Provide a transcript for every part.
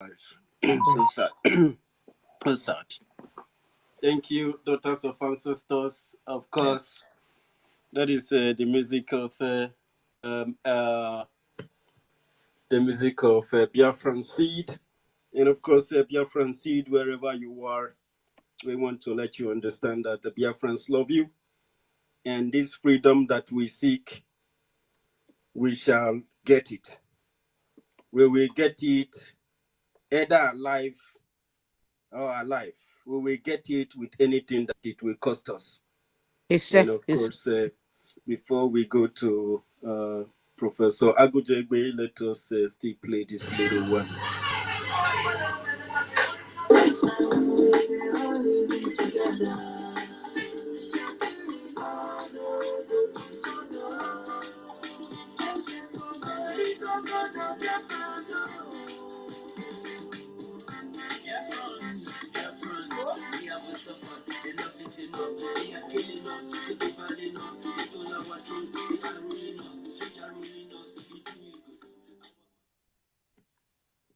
So sad. So sad. Thank you, Daughters of Ancestors. Of course, that is the music of um, uh, Biafran Seed. And of course, Biafran Seed, wherever you are, we want to let you understand that the Biafrans love you. And this freedom that we seek, we shall get it. We will get it either alive or alive. We will get it with anything that it will cost us. And of course, before we go to Professor Agujegbe, let us still play this little one.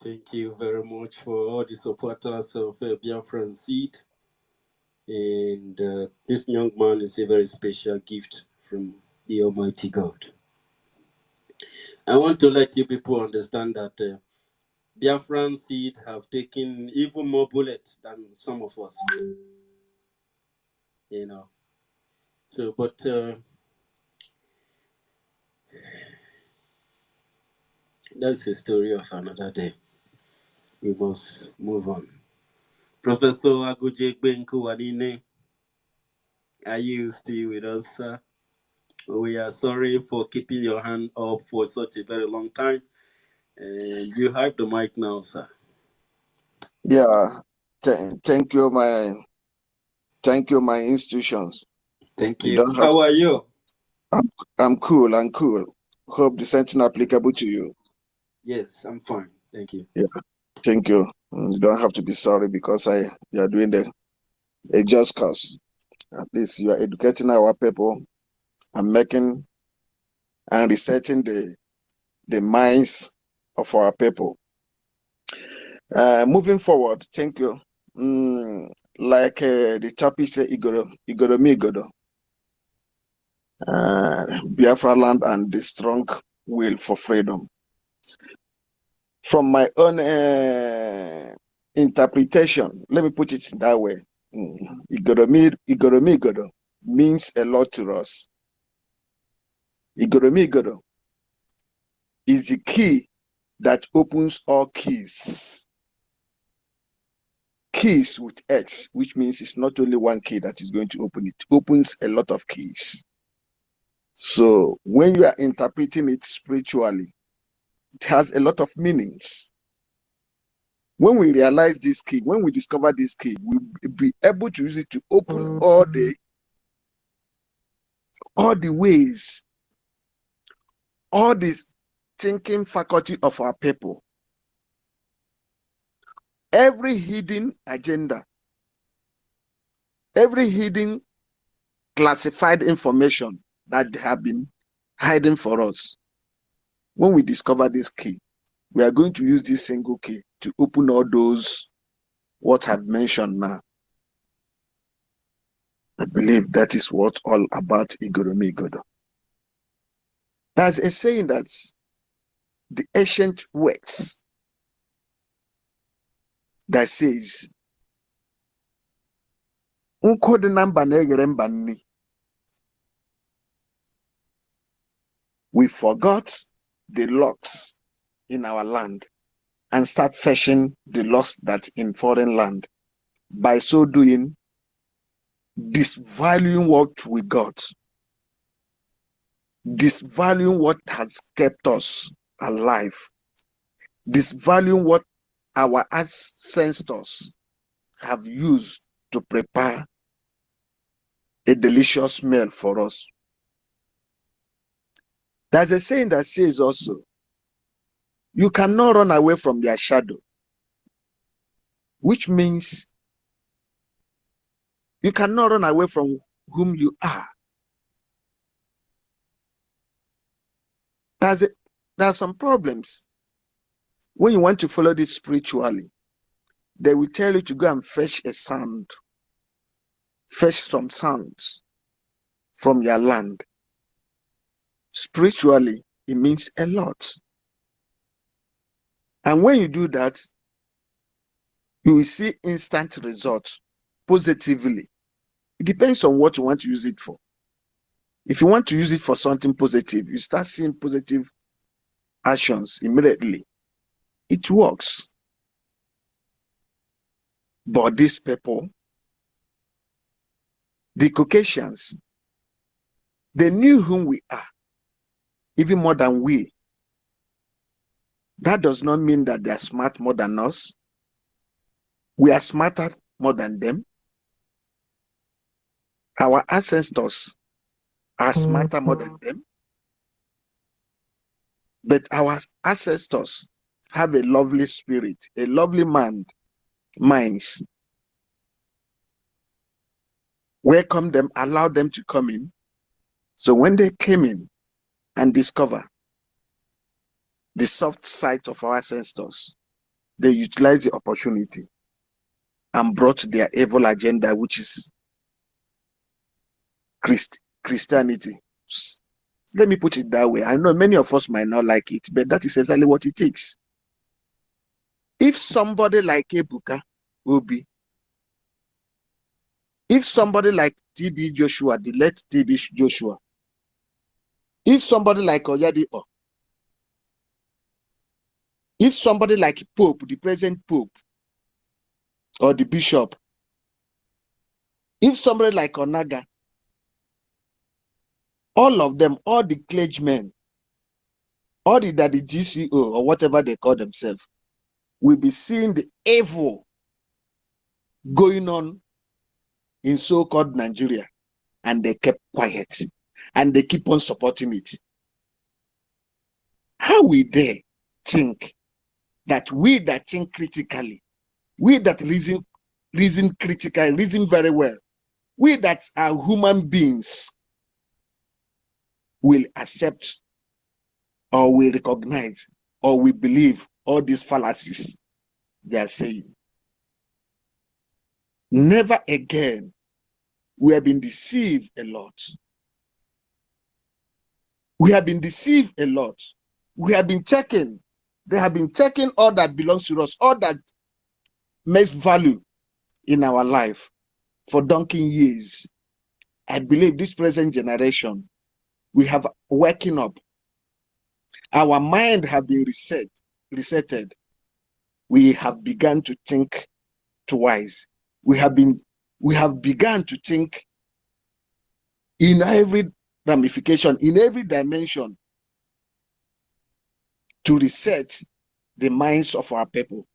Thank you very much for all the supporters of Biafran Seed. And this young man is a very special gift from the Almighty God. I want to let you people understand that Biafran Seed have taken even more bullets than some of us. You know. So, but that's the story of another day. We must move on. Professor Agujegbe Nkuwanine, are you still with us, sir? We are sorry for keeping your hand up for such a very long time. And you have the mic now, sir. Yeah, thank you, my institutions. Thank you. How are you? I'm cool. Hope the same thing applicable to you. Yes, I'm fine. Thank you. Yeah, thank you. You don't have to be sorry because you are doing a just cause. At least you are educating our people and making and resetting the minds of our people. Moving forward, thank you. Like the topic said, Igoro. Biafra land and the strong will for freedom. From my own interpretation, let me put it that way. Igoro means a lot to us. Igoro is the key that opens all keys. Keys with X, which means it's not only one key that is going to open it. It opens a lot of keys. So when you are interpreting it spiritually, it has a lot of meanings. When we realize this key, when we discover this key, we'll be able to use it to open all the ways, all this thinking faculty of our people. Every hidden agenda, every hidden classified information that have been hidden for us. When we discover this key, we are going to use this single key to open all those what I've mentioned now. I believe that is what all about Igoromigodo. There's a saying that the ancient words that says, we forgot the locks in our land and start fetching the locks that in foreign land. By so doing, disvaluing what we got, disvaluing what has kept us alive, disvaluing what our ancestors have used to prepare a delicious meal for us. There's a saying that says also, you cannot run away from their shadow, which means you cannot run away from whom you are. There are some problems. When you want to follow this spiritually, they will tell you to go and fetch a sound, fetch some sounds from your land. Spiritually, it means a lot. And when you do that, you will see instant results positively. It depends on what you want to use it for. If you want to use it for something positive, you start seeing positive actions immediately. It works. But these people, the Caucasians, they knew whom we are, even more than we. That does not mean that they are smart more than us. We are smarter more than them. Our ancestors are smarter more than them. But our ancestors have a lovely spirit, a lovely minds. Welcome them, allow them to come in. So when they came in and discover the soft side of our ancestors, they utilized the opportunity and brought their evil agenda, which is Christianity. Let me put it that way. I know many of us might not like it, but that is exactly what it takes. If somebody like Ebuka will be, if somebody like TB Joshua, the late TB Joshua, if somebody like Oyadipo, if somebody like Pope, the present Pope, or the Bishop, if somebody like Onaga, all of them, all the clergymen, all the GCO or whatever they call themselves, will be seeing the evil going on in so-called Nigeria, and they kept quiet, and they keep on supporting it. How we dare think that we that think critically, we that reason critically, reason very well, we that are human beings will accept or will recognize or will believe all these fallacies they are saying? Never again. We have been deceived a lot. We have been deceived a lot. We have been taken. They have been taking all that belongs to us, all that makes value in our life for donkey years. I believe this present generation, we have waking up. Our mind have been resetted. We have begun to think twice. We have begun to think in every ramification, in every dimension, to reset the minds of our people.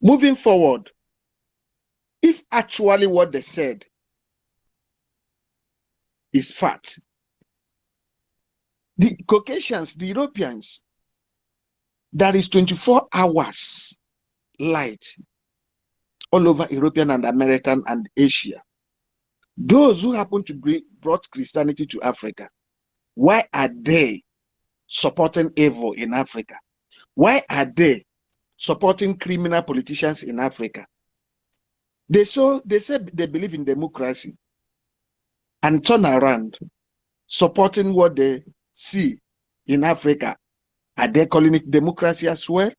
Moving forward, if actually what they said is fact, the Caucasians, the Europeans, there is 24 hours light all over European and American and Asia. Those who happen to brought Christianity to Africa, why are they supporting evil in Africa? Why are they supporting criminal politicians in Africa? They say they believe in democracy and turn around supporting what they see in Africa. Are they calling it democracy as well?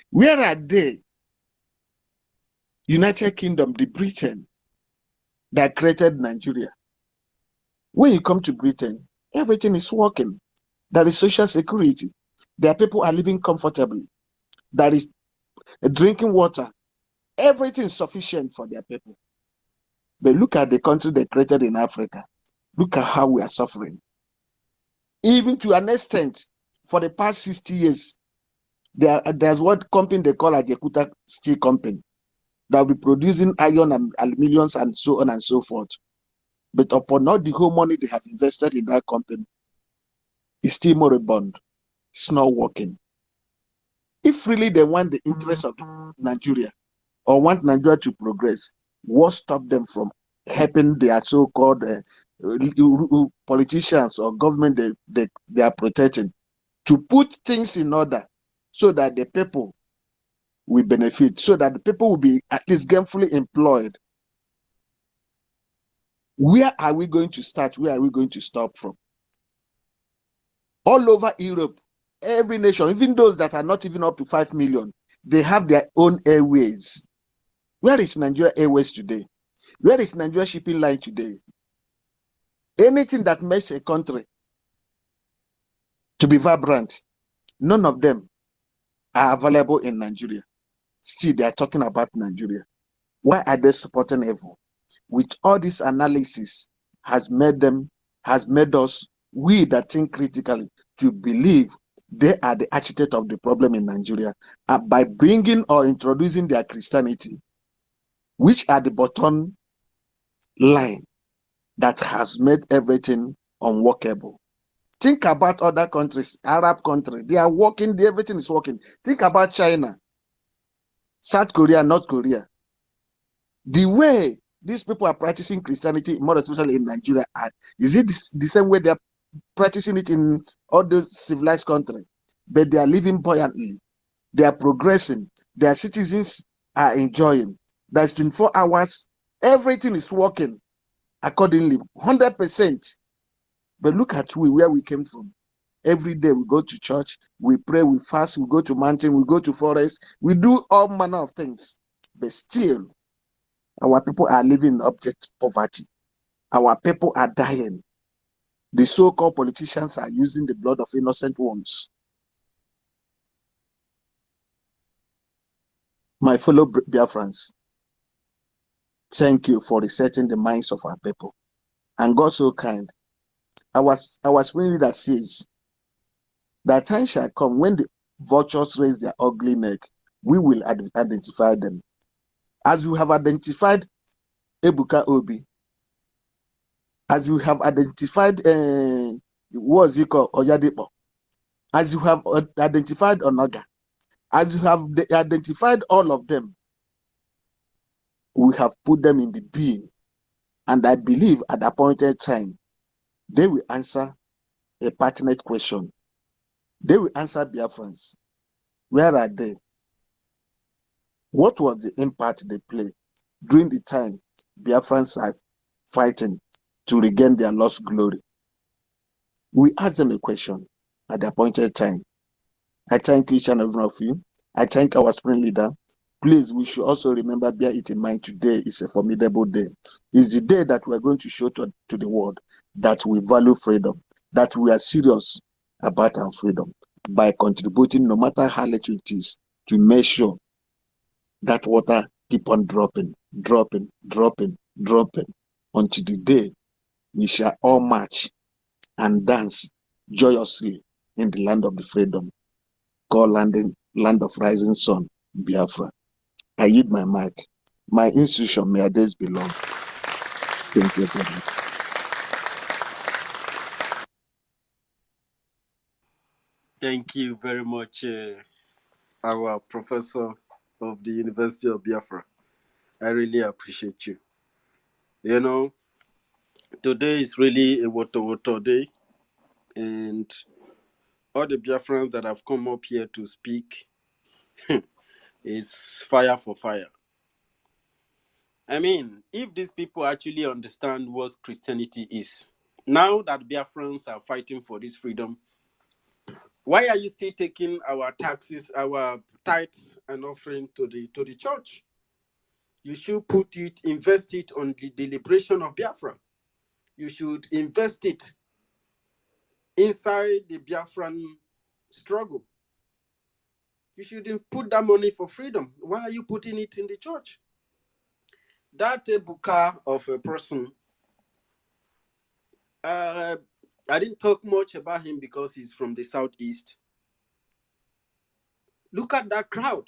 Where are they? United Kingdom, the Britain that created Nigeria. When you come to Britain, everything is working. There is social security. Their people are living comfortably. There is drinking water. Everything is sufficient for their people. But look at the country they created in Africa. Look at how we are suffering. Even to an extent, for the past 60 years, there's what company they call a Jakuta Steel Company that will be producing iron and aluminium and so on and so forth. But upon all the whole money they have invested in that company, it's still moribund. It's not working. If really they want the interest of Nigeria or want Nigeria to progress, what stop them from helping their so-called politicians or government they are protecting? to put things in order so that the people will benefit, so that the people will be at least gainfully employed. Where are we going to start? Where are we going to stop from? All over Europe, every nation, even those that are not even up to 5 million, they have their own airways. Where is Nigeria Airways today? Where is Nigeria Shipping Line today? Anything that makes a country to be vibrant, none of them are available in Nigeria. Still, they are talking about Nigeria. Why are they supporting evil? With all this analysis has made us, we that think critically, to believe they are the architect of the problem in Nigeria, by bringing or introducing their Christianity, which are the bottom line that has made everything unworkable. Think about other countries, Arab countries, they are working, everything is working. Think about China, South Korea, North Korea. The way these people are practicing Christianity, more especially in Nigeria, is it the same way they are practicing it in all those civilized countries? But they are living buoyantly. They are progressing. Their citizens are enjoying. There's 24 hours. Everything is working accordingly, 100%. But look at where we came from. Every day we go to church, we pray, we fast, we go to mountain, we go to forest, we do all manner of things. But still, our people are living in abject poverty. Our people are dying. The so-called politicians are using the blood of innocent ones. My fellow Biafrans, thank you for resetting the minds of our people. And God so kind. Our spring leader says, that time shall come when the vultures raise their ugly neck, we will identify them. As you have identified Ebuka Obi, as you have identified, what's it called, Oyadipo, as you have identified Onaga, as you have identified all of them, we have put them in the bin. And I believe at the appointed time, they will answer a pertinent question. They will answer Biafrans. Where are they? What was the impact they played during the time Biafrans are fighting to regain their lost glory? We ask them a question at the appointed time. I thank each and every one of you. I thank our spring leader. Please, we should also remember, bear it in mind, today is a formidable day. It's the day that we're going to show to the world that we value freedom, that we are serious about our freedom by contributing, no matter how little it is, to make sure that water keep on dropping until the day we shall all march and dance joyously in the land of the freedom called land of rising sun, Biafra. I yield my mic. My institution, may our days be long. Thank you very much. Thank you very much, our professor of the University of Biafra. I really appreciate you. You know, today is really a water day, and all the Biafrans that have come up here to speak is fire for fire. I mean, if these people actually understand what Christianity is, now that Biafrans are fighting for this freedom, why are you still taking our taxes, our tithes and offering to the church? You should invest it on the liberation of Biafra. You should invest it inside the Biafran struggle. You should put that money for freedom. Why are you putting it in the church? That Ebuka of a person, I didn't talk much about him because he's from the southeast. Look at that crowd.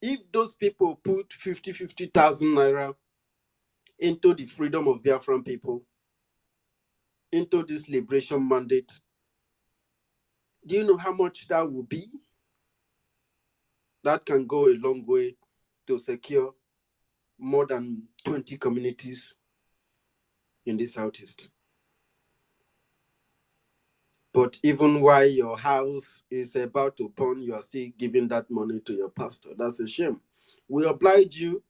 If those people put 50,000 naira into the freedom of Biafran people, into this liberation mandate, do you know how much that will be? That can go a long way to secure more than 20 communities in the southeast. But even while your house is about to burn, you are still giving that money to your pastor. That's a shame. We oblige you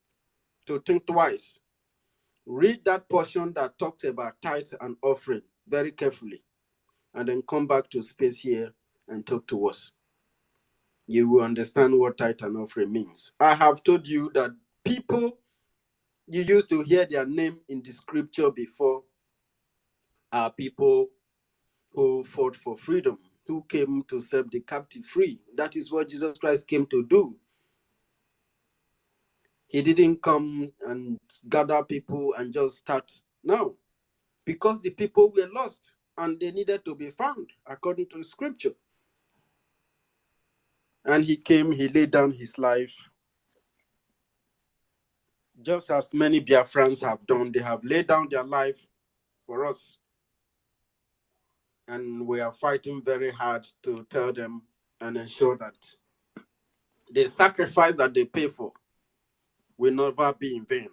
to think twice. Read that portion that talked about tithes and offering very carefully, and then come back to space here and talk to us. You will understand what tithe and offering means. I have told you that people you used to hear their name in the scripture before are people who fought for freedom, who came to set the captive free. That is what Jesus Christ came to do. He didn't come and gather people and just start. No, because the people were lost and they needed to be found according to the scripture. And he came, he laid down his life, just as many Biafrans have done. They have laid down their life for us. And we are fighting very hard to tell them and ensure that the sacrifice that they pay for will never be in vain.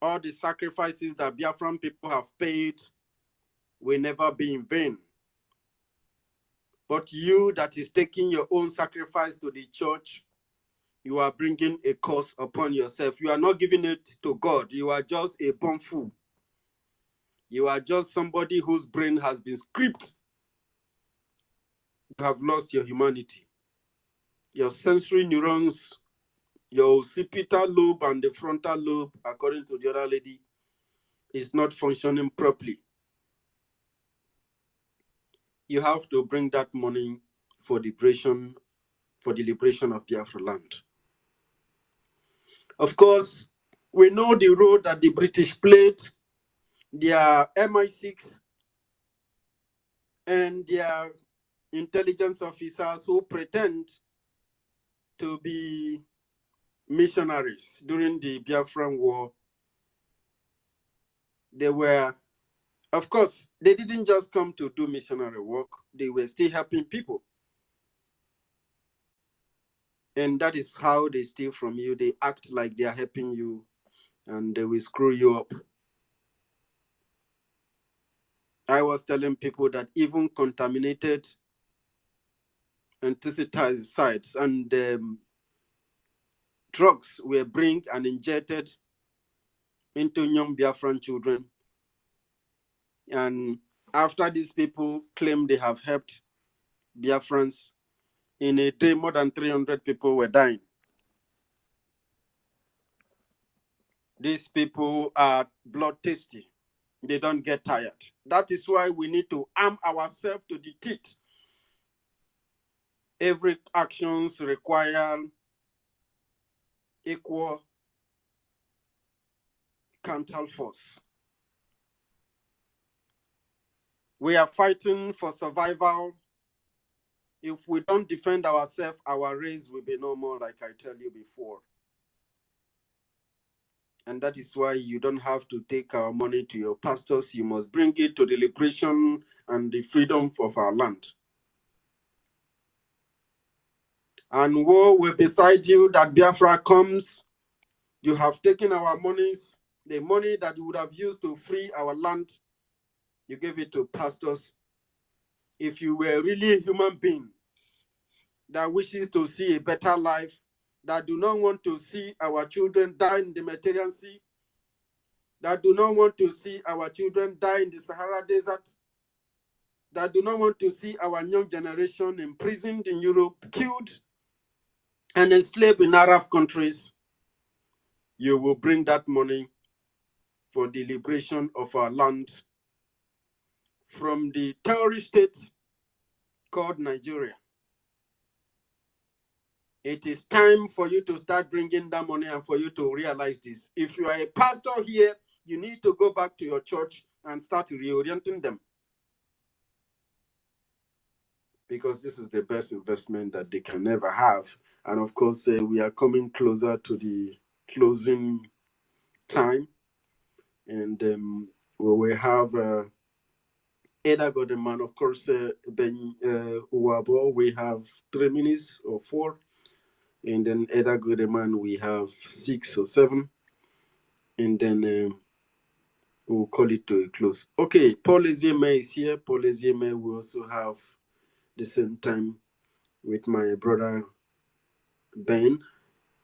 All the sacrifices that Biafran people have paid will never be in vain. But you that is taking your own sacrifice to the church, you are bringing a curse upon yourself. You are not giving it to God. You are just a born fool. You are just somebody whose brain has been scraped. You have lost your humanity. Your sensory neurons, your occipital lobe and the frontal lobe, according to the other lady, is not functioning properly. You have to bring that money for the liberation of Biafra land. Of course, we know the role that the British played, their MI6 and their intelligence officers who pretend to be missionaries during the Biafran War. They were, of course, they didn't just come to do missionary work, they were still helping people. And that is how they steal from you. They act like they are helping you and they will screw you up. I was telling people that even contaminated antibiotics and drugs were bring and injected into young Biafran children. And after these people claim they have helped Biafrans, in a day more than 300 people were dying. These people are bloodthirsty. They don't get tired. That is why we need to arm ourselves to the teeth. Every actions require equal counter force. We are fighting for survival. If we don't defend ourselves, our race will be no more, like I tell you before. And that is why you don't have to take our money to your pastors. You must bring it to the liberation and the freedom of our land. And woe will beside you that Biafra comes. You have taken our monies, the money that you would have used to free our land. You gave it to pastors. If you were really a human being that wishes to see a better life, that do not want to see our children die in the Mediterranean Sea, that do not want to see our children die in the Sahara Desert, that do not want to see our young generation imprisoned in Europe, killed and enslaved in Arab countries, you will bring that money for the liberation of our land from the terrorist state called Nigeria. It is time for you to start bringing that money and for you to realize this. If you are a pastor here, you need to go back to your church and start reorienting them. Because this is the best investment that they can ever have. And of course, we are coming closer to the closing time. And we will have Eda Godeman, of course, Ben Uwabo, we have 3 minutes or 4. And then Eda Godeman, we have 6 or 7. And then we'll call it to a close. Okay, Paul Ezieme is here. Paul Ezieme will also have the same time with my brother Ben,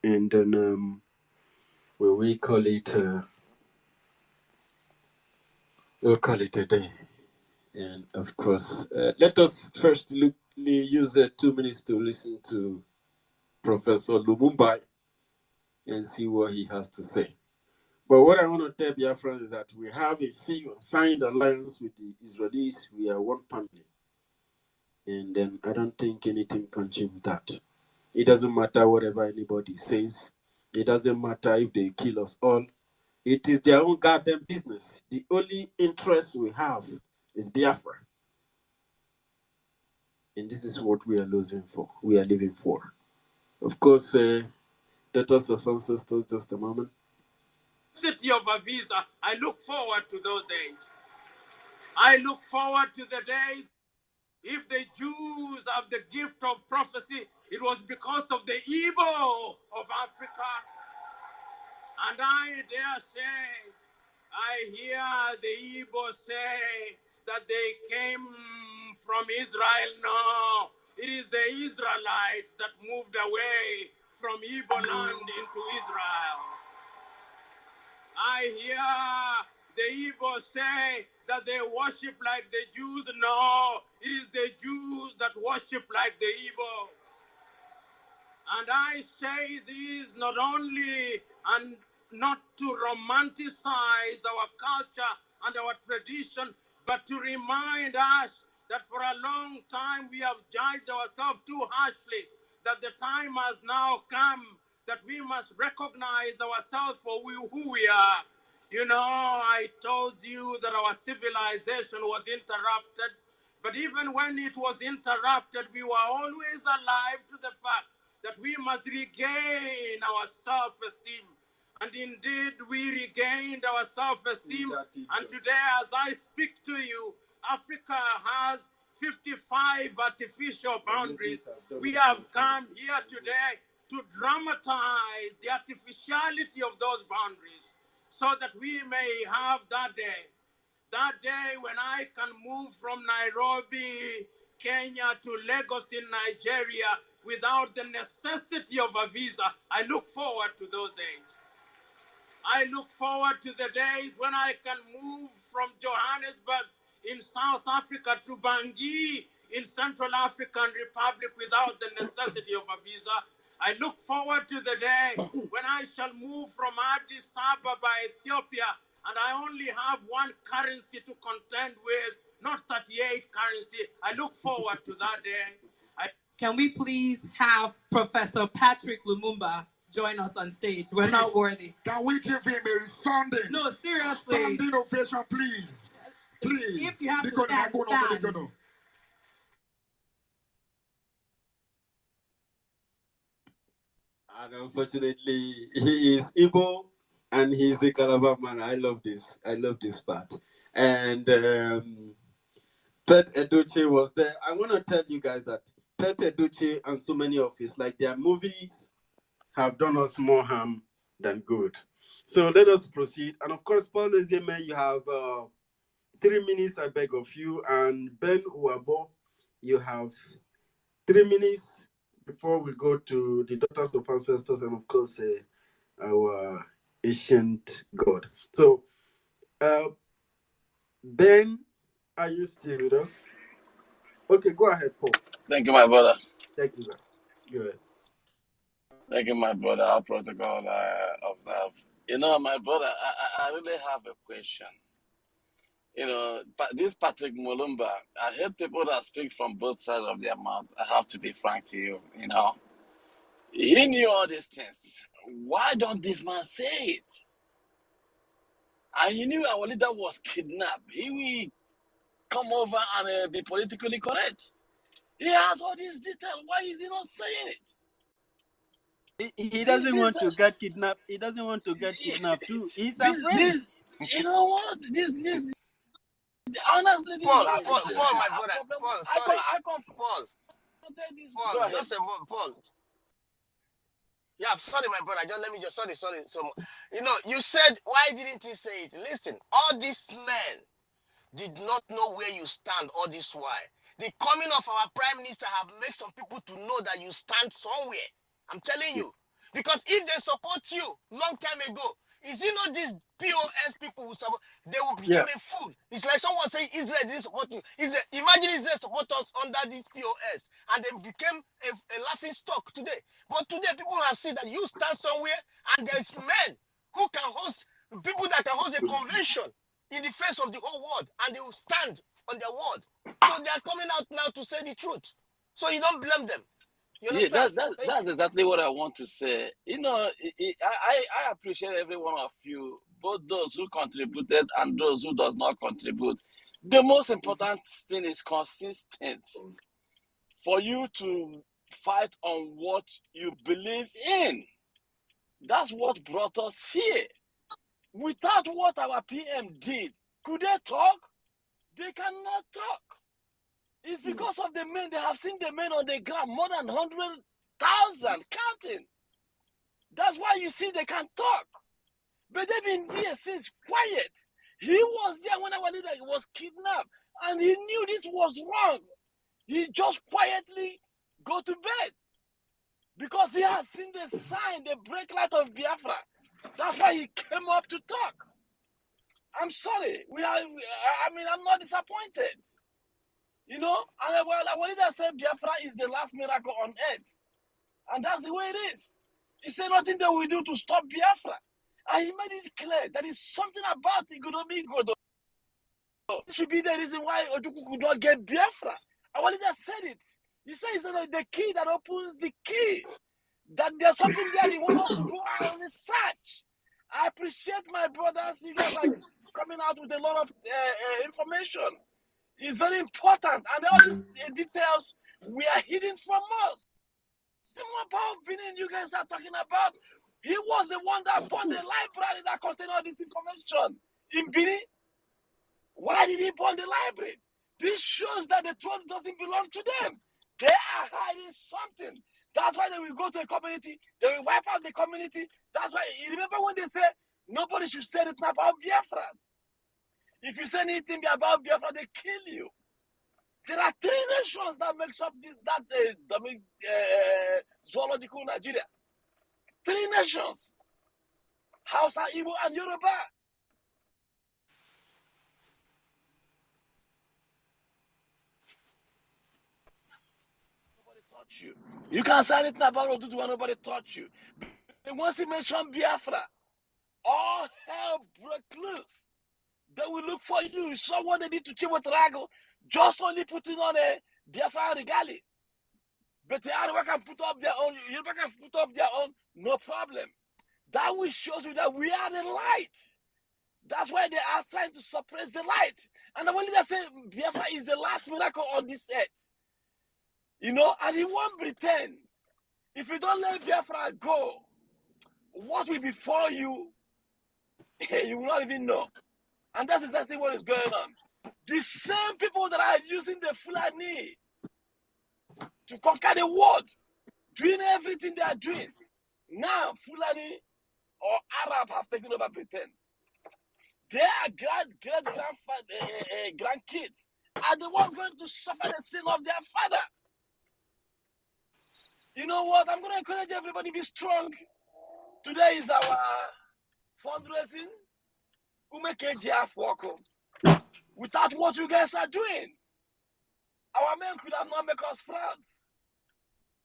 and then we call it we'll call it a day. And of course, let us first use 2 minutes to listen to Professor Lumumba and see what he has to say. But what I want to tell Biafra is that we have a signed alliance with the Israelis. We are one family. And then I don't think anything can change that. It doesn't matter whatever anybody says. It doesn't matter if they kill us all. It is their own goddamn business. The only interest we have is Biafra. And this is what we are losing for. We are living for. Of course, daughters of ancestors, just a moment. City of Aviza, I look forward to those days. I look forward to the days. If the Jews have the gift of prophecy, it was because of the evil of Africa. And I dare say, I hear the Igbo say that they came from Israel. No, it is the Israelites that moved away from Igbo land into Israel. I hear the Igbo say that they worship like the Jews. No, it is the Jews that worship like the Igbo. And I say this not only and not to romanticize our culture and our tradition, but to remind us that for a long time we have judged ourselves too harshly, that the time has now come that we must recognize ourselves for who we are. You know, I told you that our civilization was interrupted, but even when it was interrupted, we were always alive to the fact that we must regain our self-esteem. And indeed, we regained our self-esteem. And today, as I speak to you, Africa has 55 artificial boundaries. We have come here today to dramatize the artificiality of those boundaries so that we may have that day when I can move from Nairobi, Kenya to Lagos in Nigeria without the necessity of a visa. I look forward to those days. I look forward to the days when I can move from Johannesburg in South Africa to Bangui in Central African Republic without the necessity of a visa. I look forward to the day when I shall move from Addis Ababa, Ethiopia, and I only have one currency to contend with, not 38 currency. I look forward to that day. Can we please have Professor Patrick Lumumba join us on stage? We're not worthy. Can we give him a resounding, no, seriously, standing ovation, please? Please. If you have to stand, stand. And unfortunately, he is Igbo and he's a Calabar man. I love this. I love this part. And Pet Edochie was there. I want to tell you guys that Pet Edochie and so many of his, like their movies, have done us more harm than good. So let us proceed. And of course, Paul Ezieme, you have 3 minutes, I beg of you. And Ben Uwabo, you have 3 minutes before we go to the daughters of ancestors and, of course, our ancient God. So, Ben, are you still with us? Okay, go ahead, Paul. Thank you, my brother. Thank you, sir. Go ahead. Thank you, my brother. Our protocol observe. You know, my brother, I really have a question. You know, this Patrick Mulumba, I heard people that speak from both sides of their mouth. I have to be frank to you, you know. He knew all these things. Why don't this man say it? And he knew our leader was kidnapped. He will come over and be politically correct. He has all these details. Why is he not saying it? He doesn't want to get kidnapped. He doesn't want to get kidnapped too. He's afraid. You know what? This honestly, this Paul, is my brother. Paul, sorry. I can't Paul, this. Paul, just a moment. Paul, Yeah, sorry, my brother. Just let me just sorry. So, you said why didn't he say it? Listen, all these men did not know where you stand all this while. The coming of our prime minister have made some people to know that you stand somewhere. I'm telling you. Because if they support you long time ago, is it not these POS people who support, they will become a fool. It's like someone saying Israel didn't support you. Imagine Israel support us under this POS and they became a laughing stock today. But today people have seen that you stand somewhere and there's men who can host, people that can host a convention in the face of the whole world, and they will stand on their word. So they are coming out now to say the truth. So you don't blame them. You Yeah, understand? that's exactly what I want to say. I appreciate every one of you, both those who contributed and those who does not contribute. The most important thing is consistent. For you to fight on what you believe in. That's what brought us here. Without what our PM did, could they talk? They cannot talk. It's because of the men. They have seen the men on the ground, more than 100,000 counting. That's why you see they can talk. But they've been there since quiet. He was there when our leader was kidnapped, and he knew this was wrong. He just quietly go to bed because he has seen the sign, the break light of Biafra. That's why he came up to talk. I'm sorry. I'm not disappointed. And our leader said Biafra is the last miracle on earth. And that's the way it is. He said nothing that we do to stop Biafra. And he made it clear that is something about Igodomi. This should be the reason why Ojuku could not get Biafra. Our leader said it. He said it's the key that opens the key. That there's something there he wants us to go out and research. I appreciate my brothers. You guys are coming out with a lot of information. It's very important. And all these details we are hidden from us. Same about Benin you guys are talking about. He was the one that bought the library that contained all this information in Benin. Why did he burn the library? This shows that the throne doesn't belong to them. They are hiding something. That's why they will go to a community, they will wipe out the community. That's why, you remember when they say, nobody should say anything about Biafra. If you say anything about Biafra, they kill you. There are 3 nations that makes up zoological Nigeria. 3 nations. Hausa, Igbo, and Yoruba. Nobody taught you. You can't say anything about Odudu and nobody taught you. And once you mention Biafra, all hell broke loose. They will look for you. You saw what they did to Chiwetel, just only putting on a Biafra regalia. But the Arewa can put up their own, Yoruba can put up their own, no problem. That will show you that we are the light. That's why they are trying to suppress the light. And when they say Biafra is the last miracle on this earth, and he won't pretend. If you don't let Biafra go, what will be for you, you will not even know. And that's exactly what is going on. The same people that are using the Fulani to conquer the world, doing everything they are doing, now Fulani or Arab have taken over Britain. Their grandkids are the ones going to suffer the sin of their father. You know what? I'm going to encourage everybody to be strong. Today is our fundraising. Without what you guys are doing, our men could have not made us proud.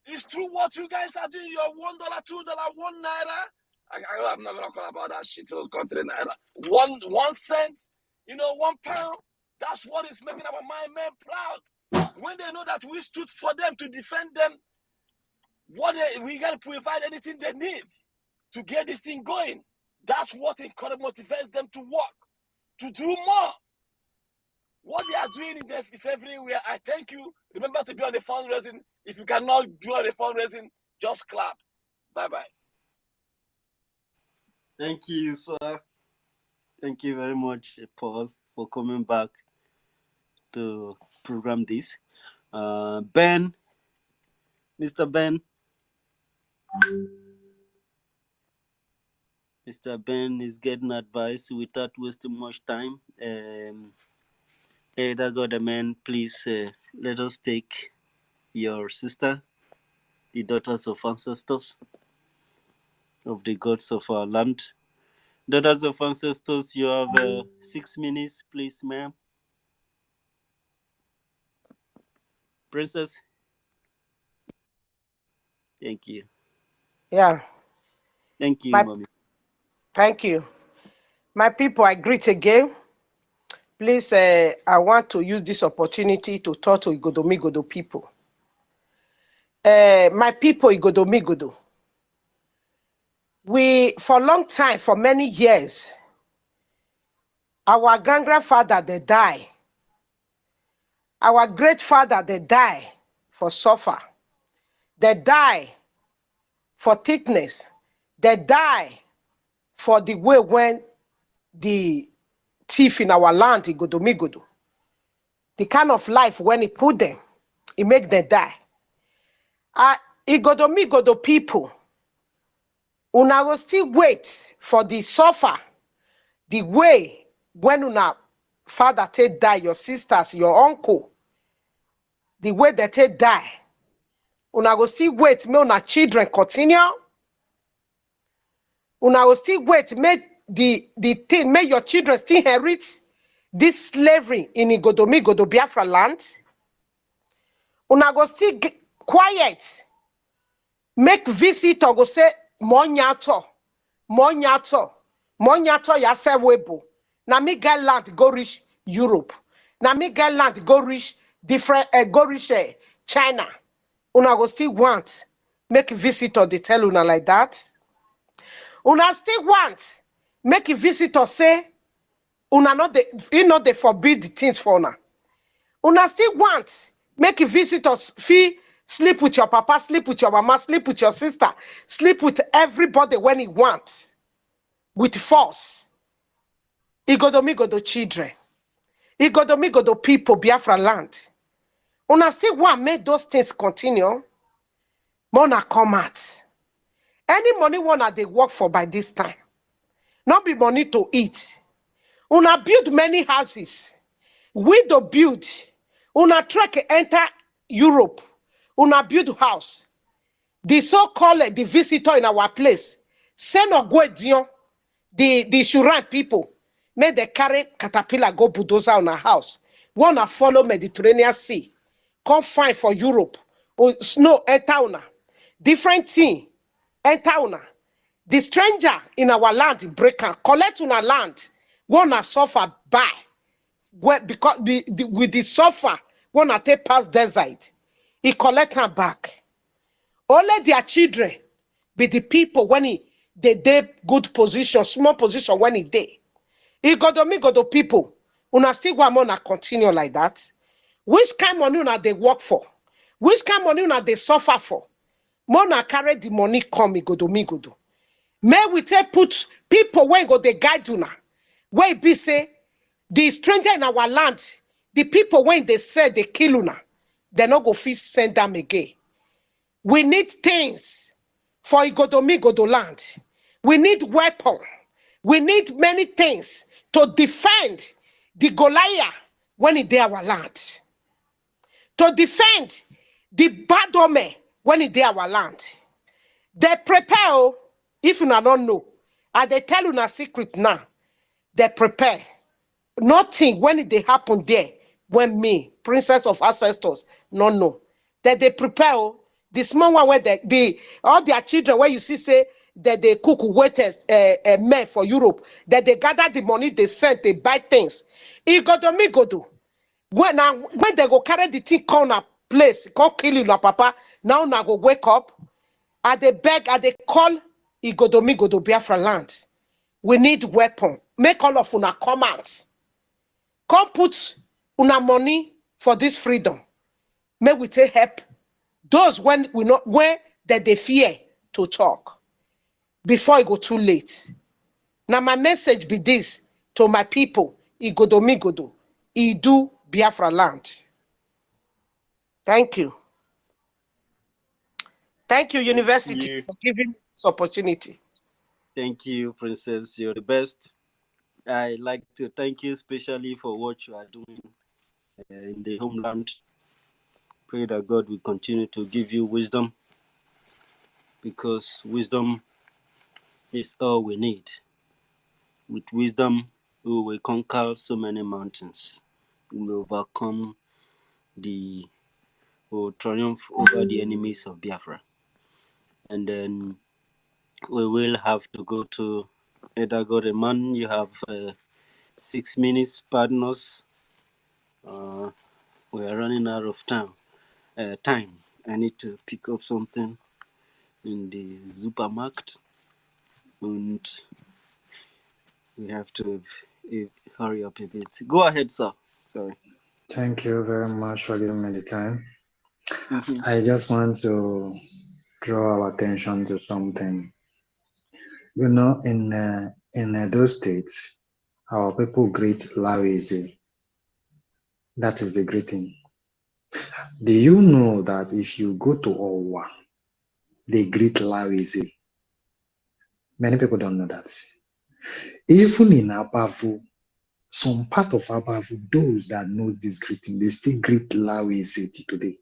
It's true what you guys are doing. Your $1, $2, $1. I'm not gonna call about that shit old country naira. 1 cent, £1. That's what is making our men proud. When they know that we stood for them to defend them, we gotta provide anything they need to get this thing going. That's what motivates them to work, to do more. What they are doing is everywhere. I thank you. Remember to be on the fundraising. If you cannot do on the fundraising, just clap. Bye-bye. Thank you, sir. Thank you very much, Paul, for coming back to program this. Ben, Mr. Ben. Mr. Ben is getting advice without wasting much time. Elder Godman, please let us take your sister, the daughters of ancestors, of the gods of our land. Daughters of ancestors, you have 6 minutes, please, ma'am. Princess, thank you. Yeah. Thank you, mommy. Thank you. My people, I greet again. Please, I want to use this opportunity to talk to Igodomigodo people. My people, Igodomigodo, we, for a long time, for many years, our grandfather, they die. Our great father, they die for suffer. They die for thickness. They die for the way when the thief in our land, Igodomigodo, the kind of life when he put them, it make them die. Igodomigodo people, una go still wait for the suffer, the way when una father take die, your sisters, your uncle, the way they take die. Una go still wait, make una children continue. Una go still wait, make the thing, make your children still inherit this slavery in Igodomigodo Biafra land. Una go still quiet, make visitor go say monyato, monyato ya say webo. Na me get land go reach Europe. Na me get land go reach different go reach China. Una go still want make visitor they tell una like that. Una still want make visitor say una not they forbid the things for una. Una still want make visitors feel sleep with your papa, sleep with your mama, sleep with your sister, sleep with everybody when he wants, with force. Igodomigodo children, Igodomigodo people, Biafra land. Una still want make those things continue. Mona come out. Any money one they work for by this time, not be money to eat. Una build many houses. We do build. Una trek enter Europe. Una build house. The so-called the visitor in our place, send Ogwedion, the Shuran people, make they carry caterpillar go bulldozer on a house. Wanna follow Mediterranean Sea. Come find for Europe. Or snow enter una. Different thing enter una. The stranger in our land breaker collect una land. Wanna suffer buy. Because with the suffer, wanna take past desert. He collect her back. Only their children be the people when they good position, small position when he dey. Igodomigodo people, una still wanna continue like that. Which kind money una they work for? Which kind money una they suffer for? Mona carry the money come Igodomigodo. May we take put people when go they guide una. Where be say the stranger in our land, the people when they say they kill una, they not go fit send them again. We need things for Igodomigodo land. We need weapon. We need many things to defend the Goliath when it dey our land. To defend the Badome when it dey our land. They prepare, if you don't know, and they tell you a secret now. They prepare. Nothing when it dey happen there, when me, princess of ancestors, no know. That they prepare. The small one where all their children where you see say that they cook waiters men for Europe, that they gather the money they send, they buy things. Igodomigodo. When they go carry the thing come a place, come kill you, papa. Now go wake up. And they beg, and they call Igodomigodo Biafra land. We need weapon. Make all of una come out. Come put una money for this freedom. May we take help those when we not where that they fear to talk before it go too late. Now my message be this to my people, Igodomigodo, Idu Biafra land. Thank you. Thank you, Thank University, you. for giving this opportunity. Thank you, Princess. You're the best. I like to thank you especially for what you are doing in the homeland. Pray that God will continue to give you wisdom, because wisdom is all we need. With wisdom, we will conquer so many mountains. We will overcome or triumph over the enemies of Biafra. And then we will have to go to Eda Goreman. You have 6 minutes, pardon us. We are running out of time. I need to pick up something in the supermarket, and we have to hurry up a bit. Go ahead, sir. Sorry. Thank you very much for giving me the time. Mm-hmm. I just want to draw our attention to something. You know, in those states, our people greet Lawizi. That is the greeting. Do you know that if you go to Owa, they greet Lawizi? Many people don't know that. Even in Abavu, some part of Abavu, those that know this greeting, they still greet Lawizi today.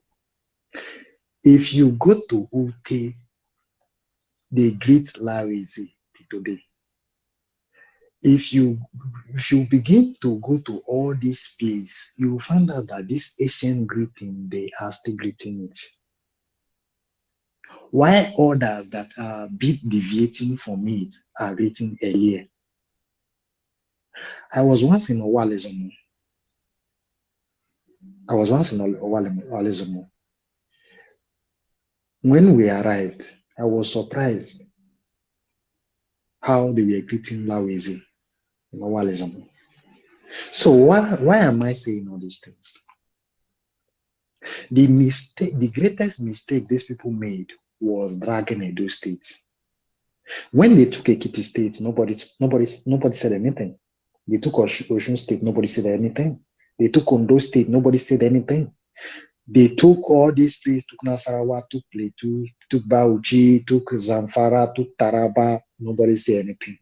If you go to Ute, they greet Lawizi today. If you begin to go to all these places, you will find out that this ancient greeting, they are still greeting it. Why others that are a bit deviating from it are greeting earlier? I was once in Owalezomo. When we arrived, I was surprised how they were greeting Lawezi in Owalezomo. So why am I saying all these things? The greatest mistake these people made was dragging Edo State. When they took Ekiti State, nobody said anything. They took Osun State, nobody said anything. They took Ondo State, nobody said anything. They took all these places, took Nasarawa, took Plateau, took Bauchi, took Zamfara, took Taraba, nobody said anything.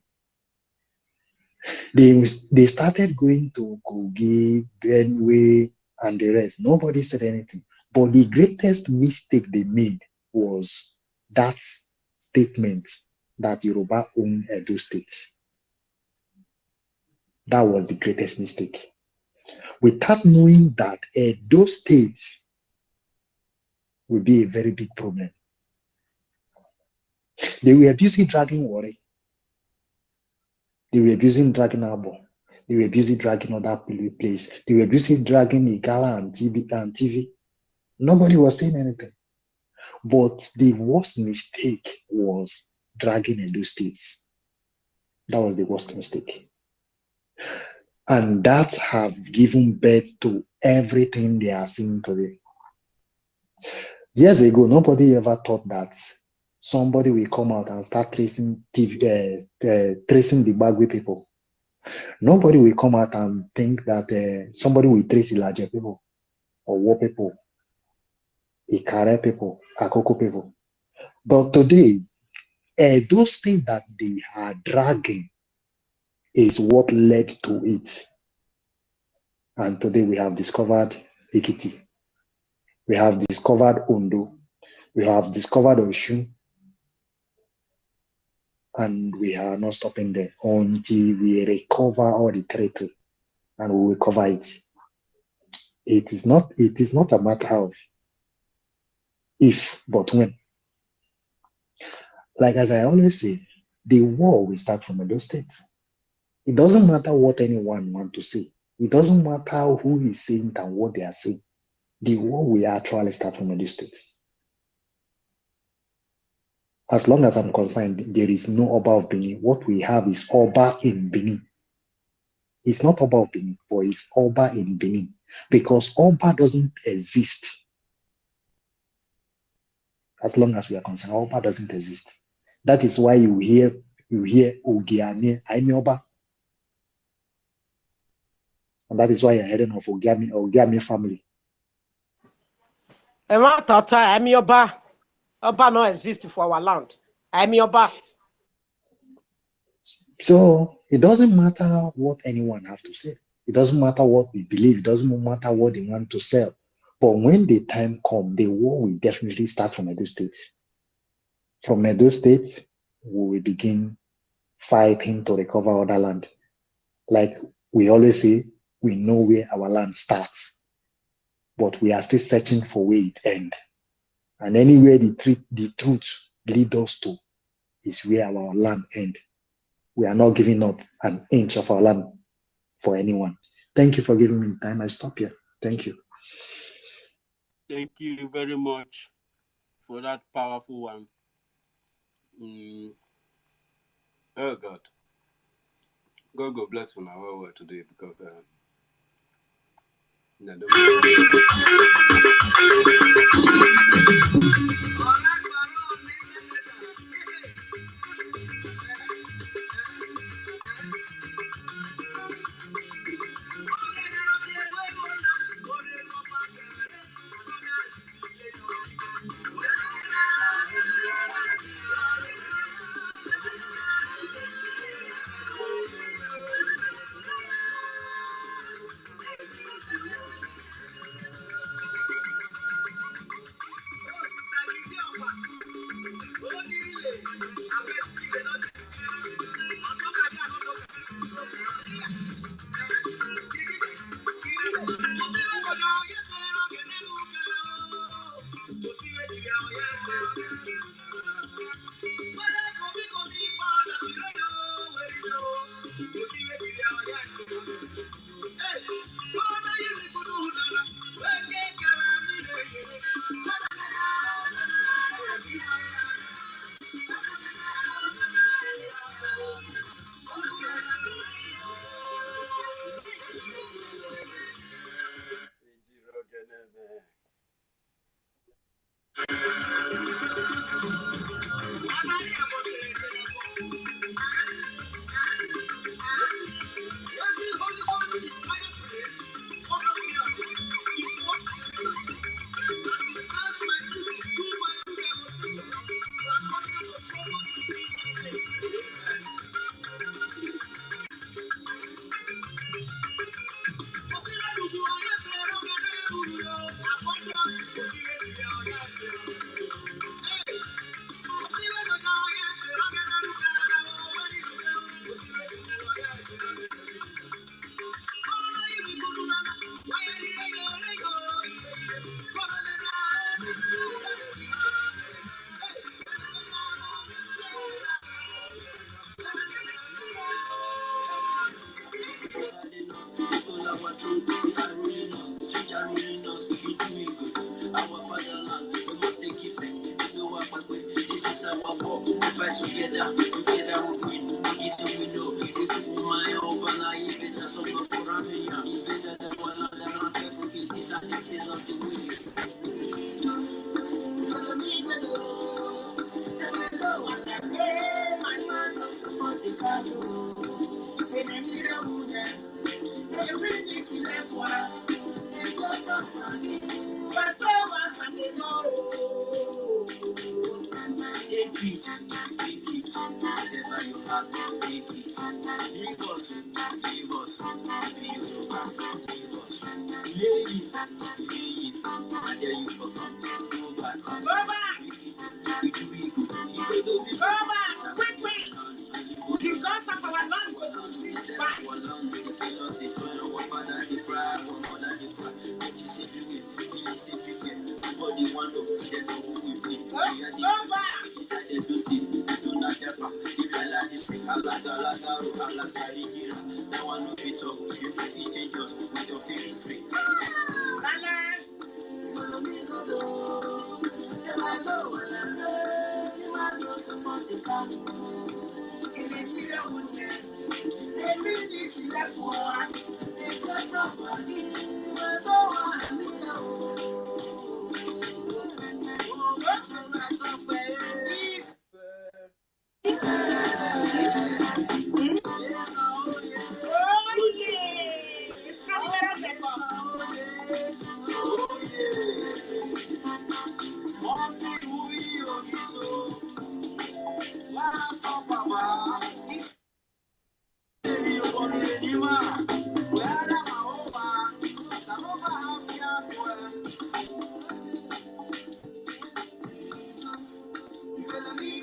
They started going to Kogi, Benue, and the rest. Nobody said anything. But the greatest mistake they made was that statement that Yoruba own Edo State. That was the greatest mistake. Without knowing that Edo State will be a very big problem. They were busy dragging Warri. They were busy dragging Abo. They were busy dragging other place. They were busy dragging Igala and TV. Nobody was saying anything. But the worst mistake was dragging Edo State. That was the worst mistake. And that has given birth to everything they are seeing today. Years ago, nobody ever thought that somebody will come out and start tracing the Bagwe people. Nobody will come out and think that somebody will trace Ilaje people, or War people, Ikare people, Akoko people. But today, those things that they are dragging is what led to it. And today we have discovered Ekiti. We have discovered Ondo. We have discovered Osun. And we are not stopping there until we recover all the territory, and we will cover it. It is not a matter of if, but when. Like as I always say, the war will start from Edo State. It doesn't matter what anyone wants to say. It doesn't matter who is saying and what they are saying. The war will actually start from Edo State. As long as I'm concerned, there is no Oba of Benin. What we have is Oba in Benin. It's not Oba of Benin, but it's Oba in Benin. Because Oba doesn't exist. As long as we are concerned, Oba doesn't exist. That is why you hear Ogiame, I'm Oba. And that is why you're heading of Ogiame family. I'm your bar. Oba no exist for our land. I'm your bar. So it doesn't matter what anyone have to say. It doesn't matter what we believe. It doesn't matter what they want to sell. But when the time comes, the war will definitely start from Edo State. From Edo State, we will begin fighting to recover other land. Like we always say, we know where our land starts, but we are still searching for where it ends. And anywhere the truth lead us to is where our land ends. We are not giving up an inch of our land for anyone. Thank you for giving me time. I stop here. Thank you. Thank you very much for that powerful one. Oh God. God bless you now well today because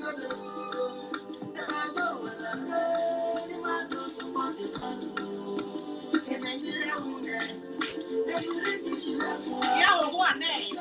Yeah, what name?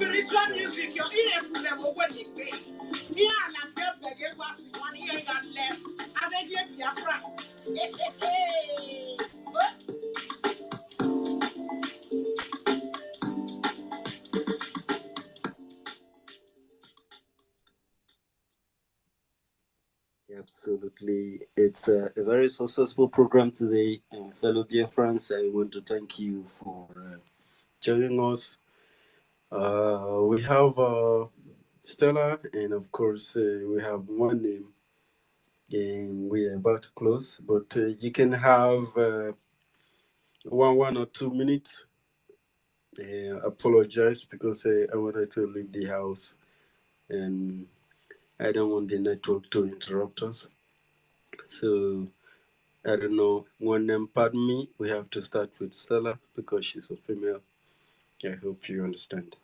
Spiritual music, your ear will never when you pay. Me and I tell Beggar what's 1 year got left. I beg you, Biafra. Hey. Absolutely. It's a very successful program today. And fellow dear friends, I want to thank you for joining us. We have Stella, and of course, we have one name, and we are about to close. But you can have 1 or 2 minutes. Apologize because I wanted to leave the house, and I don't want the network to interrupt us. So I don't know. One name, pardon me. We have to start with Stella because she's a female. I hope you understand.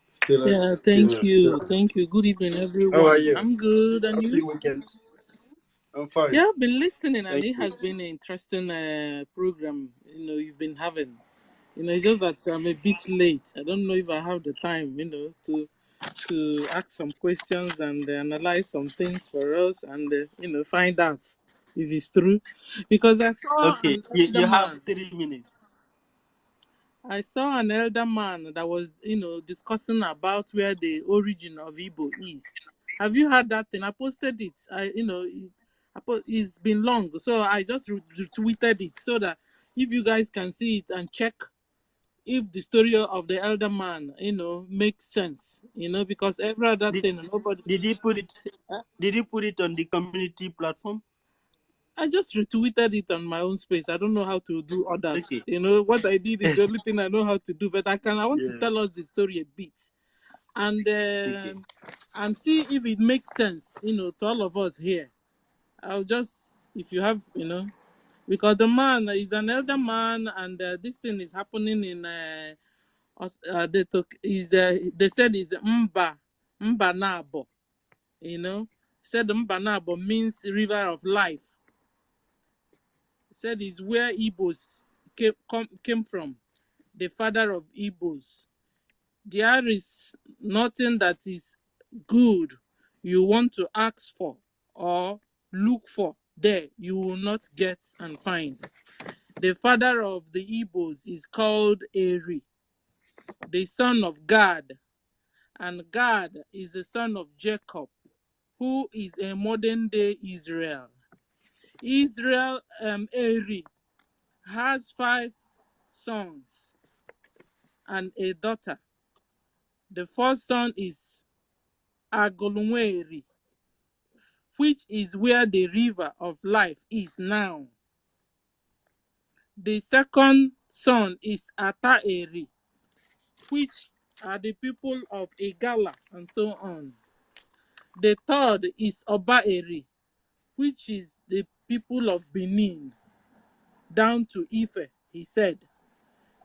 Stella, Yeah, thank female. you. Thank you. Good evening, How are everyone. you? I'm good. And Happy you? weekend. I'm fine. Yeah, I've been listening, and Thank it you. has been an interesting program, you've been having. It's just that I'm a bit late. I don't know if I have the time, to ask some questions and analyze some things for us and, find out if it's true. Because I saw Okay, an elder you have man. 3 minutes. I saw an elder man that was, discussing about where the origin of Igbo is. Have you heard that thing? I posted it. It's been long, so I just retweeted it so that if you guys can see it and check if the story of the elder man, makes sense. Because every other Did thing, nobody. did he put it? Huh? Did he put it on the community platform? I just retweeted it on my own space. I don't know how to do others. Okay. What I did is the only thing I know how to do. But I want to Yeah. tell us the story a bit. And Okay. and see if it makes sense, to all of us here. I'll just, if you have, because the man is an elder man, and this thing is happening in they said is Mbanabo, said Mbanabo means river of life. Said is where Igbos came from, the father of Igbos. There is nothing that is good you want to ask for or look for there you will not get and find. The father of the Igbos is called Eri, the son of Gad, and Gad is the son of Jacob, who is a modern day Israel. Eri has 5 sons and a daughter. The first son is Agolunweri, which is where the river of life is now. The second son is Ataeri, which are the people of Igala, and so on. The third is Obaeri, which is the people of Benin, down to Ife, he said.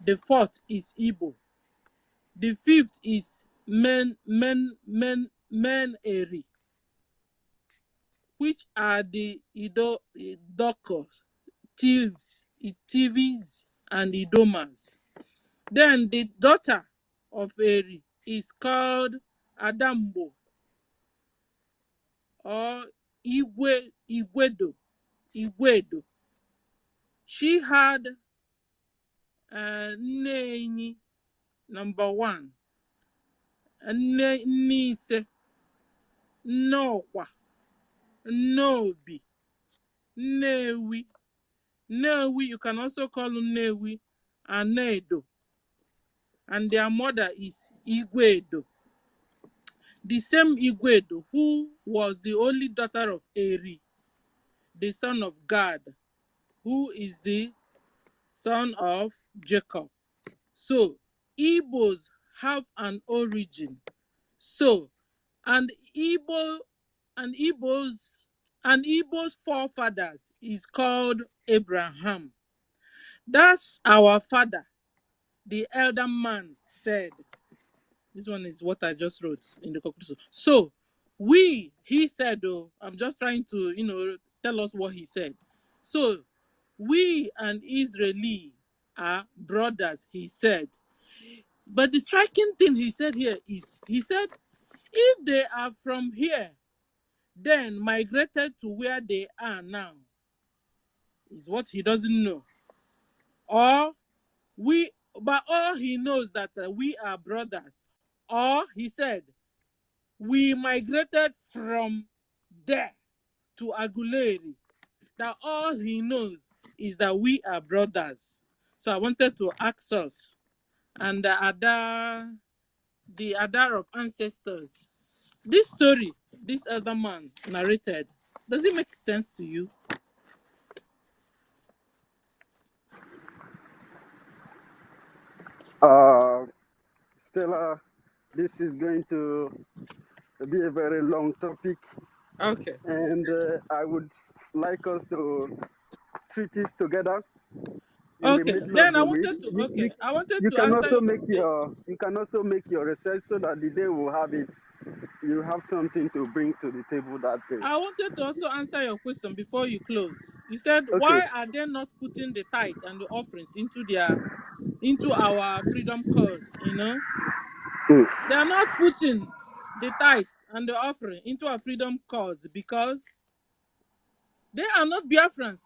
The fourth is Igbo. The fifth is Meneri, which are the Idokos, Tivis, and Idomas. Then the daughter of Eri is called Adambo or Igwedo. She had Nneini, number 1, Nneise, Nnokwa, Nnobi, Nnewi. Nnewi, you can also call Nnewi and Nedo. And their mother is Igwedo. The same Igwedo who was the only daughter of Eri, the son of Gad, who is the son of Jacob. So Igbos have an origin. So and Igbo's forefathers is called Abraham. That's our father, the elder man said. This one is what I just wrote in the conclusion. So he said, oh, I'm just trying to, tell us what he said. So we and Israeli are brothers, he said. But the striking thing he said here is, he said, if they are from here, then migrated to where they are now, is what he doesn't know. Or but all he knows that we are brothers. Or he said, we migrated from there to Aguleri. That all he knows is that we are brothers. So I wanted to ask us and the Adar of ancestors. This story, this other man narrated, does it make sense to you? Stella, this is going to be a very long topic, Okay. and I would like us to treat it together in the Okay. middle of Then I the week. wanted to I wanted You to can answer also make your research so that the day we'll have it, you have something to bring to the table that day. I wanted to also answer your question before you close. You said, Okay. why are they not putting the tithe and the offerings into our freedom cause? Hmm. They are not putting the tithes and the offering into our freedom cause because they are not Biafrans.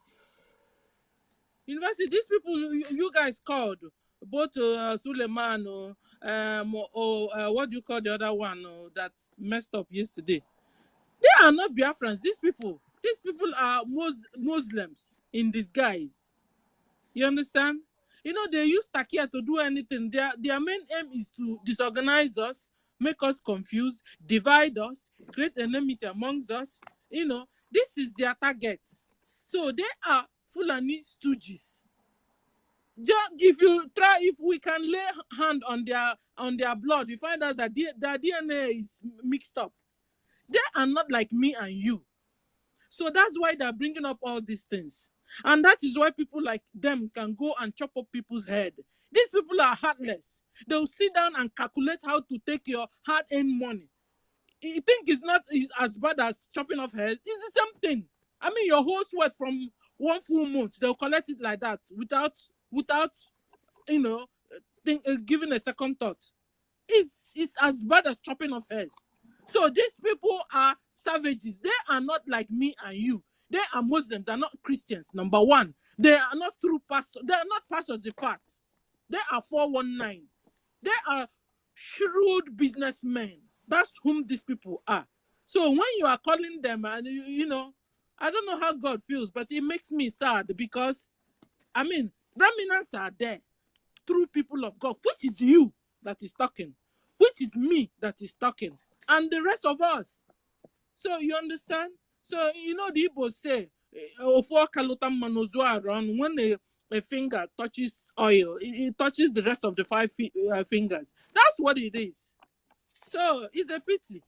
University, these people you guys called, both Suleiman or what do you call the other one that messed up yesterday? They are not Biafrans. These people are Muslims in disguise. You understand? They use Takia to do anything. Their main aim is to disorganize us, make us confused, divide us, create enmity amongst us. This is their target. So they are Fulani stooges. If we can lay hand on their blood, you find out that their DNA is mixed up. They are not like me and you. So that's why they're bringing up all these things. And that is why people like them can go and chop up people's head. These people are heartless. They'll sit down and calculate how to take your hard-earned money. You think it's not as bad as chopping off heads? It's the same thing. I mean, your whole sweat from one full month, they'll collect it like that without giving a second thought. It's as bad as chopping off heads. So these people are savages. They are not like me and you. They are Muslims. They're not Christians. Number one, they are not true pastors. They are not pastors in fact. They are 419. They are shrewd businessmen. That's whom these people are. So when you are calling them, and I don't know how God feels, but it makes me sad because, I mean, Brahminans are there, true people of God, which is you that is talking, which is me that is talking, and the rest of us. So you understand? So the Igbo say, when a finger touches oil, it touches the rest of the five fingers. That's what it is. So it's a pity.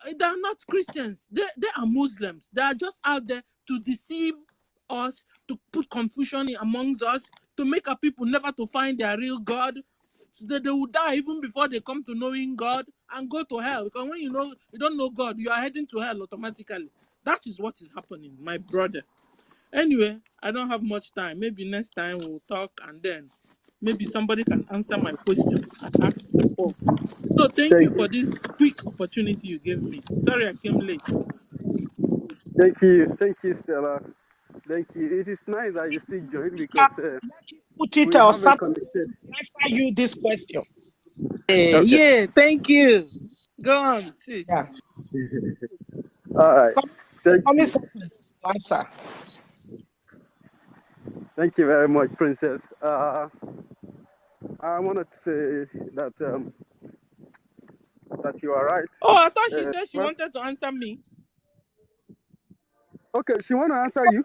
They are not Christians. They are Muslims. They are just out there to deceive us, to put confusion amongst us, to make our people never to find their real God. So that they will die even before they come to knowing God and go to hell. Because when you don't know God, you are heading to hell automatically. That is what is happening, my brother. Anyway, I don't have much time. Maybe next time we'll talk and then maybe somebody can answer my questions I asked before. So thank you Thank for you. this quick opportunity you gave me. Sorry I came late. Thank you, Stella. Thank you. It is nice that you still join Sister, because let you put it we or haven't something connected. answer you this question. Okay. Yeah, thank you. Go on, sis. Yeah. All right. Thank Come you. second answer. Thank you very much, Princess. I wanted to say that you are right. Oh, I thought she said she Well, wanted to answer me. okay, she want to answer you.